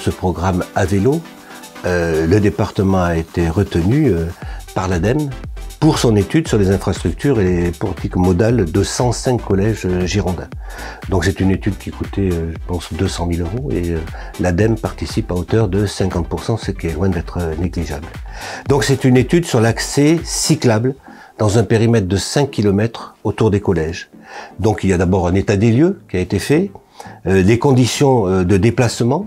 ce programme à vélo, le département a été retenu par l'ADEME pour son étude sur les infrastructures et les politiques modales de 105 collèges girondins. Donc c'est une étude qui coûtait, je pense, 200 000 € et l'ADEME participe à hauteur de 50%, ce qui est loin d'être négligeable. Donc c'est une étude sur l'accès cyclable dans un périmètre de 5 km autour des collèges. Donc il y a d'abord un état des lieux qui a été fait, les conditions de déplacement,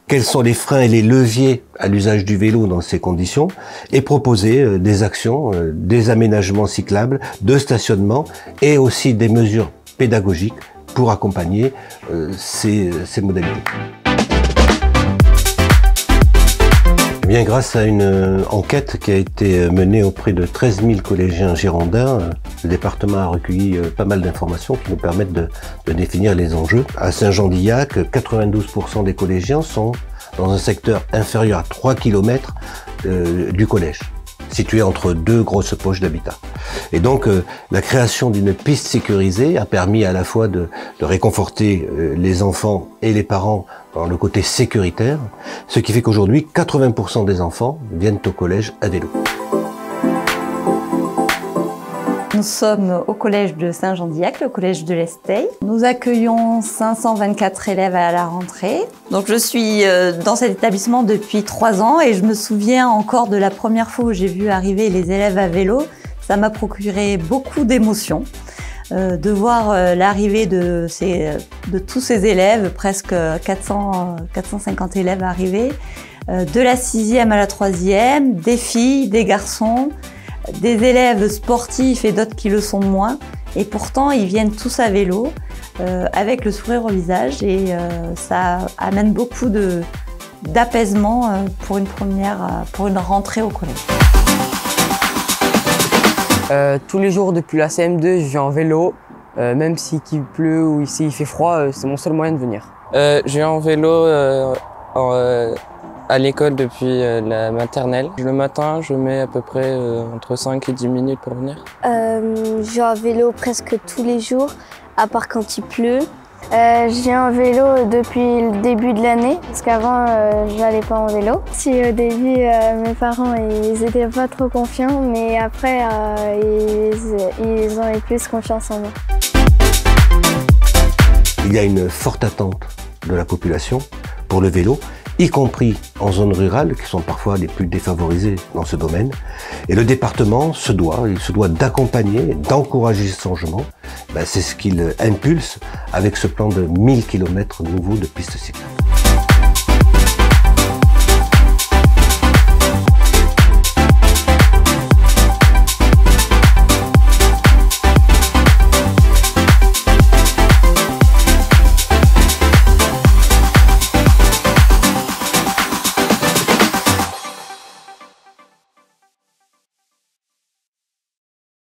quels sont les freins et les leviers à l'usage du vélo dans ces conditions, et proposer des actions, des aménagements cyclables, de stationnement et aussi des mesures pédagogiques pour accompagner ces modalités. Eh bien, grâce à une enquête qui a été menée auprès de 13 000 collégiens girondins, le département a recueilli pas mal d'informations qui nous permettent de définir les enjeux. À Saint-Jean-d'Illac, 92% des collégiens sont dans un secteur inférieur à 3 km du collège, situé entre deux grosses poches d'habitat. Et donc, la création d'une piste sécurisée a permis à la fois de réconforter les enfants et les parents dans le côté sécuritaire, ce qui fait qu'aujourd'hui, 80% des enfants viennent au collège à vélo. Nous sommes au collège de Saint-Jean-d'Illac, le collège de l'Esteille. Nous accueillons 524 élèves à la rentrée. Donc je suis dans cet établissement depuis 3 ans et je me souviens encore de la première fois où j'ai vu arriver les élèves à vélo. Ça m'a procuré beaucoup d'émotions. De voir l'arrivée de tous ces élèves, presque 450 élèves arrivés, de la 6e à la 3e, des filles, des garçons, des élèves sportifs et d'autres qui le sont moins. Et pourtant, ils viennent tous à vélo, avec le sourire au visage, et ça amène beaucoup d'apaisement pour une rentrée au collège. Tous les jours depuis la CM2, je viens en vélo, même s'il pleut ou s'il fait froid, c'est mon seul moyen de venir. Je viens en vélo à l'école depuis la maternelle. Le matin, je mets à peu près entre 5 et 10 minutes pour venir. Je viens en vélo presque tous les jours, à part quand il pleut. Je viens en vélo depuis le début de l'année, parce qu'avant, je n'allais pas en vélo. Si au début, mes parents ils étaient pas trop confiants, mais après, ils ont eu plus confiance en moi. Il y a une forte attente de la population pour le vélo, y compris en zone rurale, qui sont parfois les plus défavorisées dans ce domaine. Et le département se doit d'accompagner, d'encourager ce changement. C'est ce qu'il impulse avec ce plan de 1000 km nouveaux de pistes cyclables.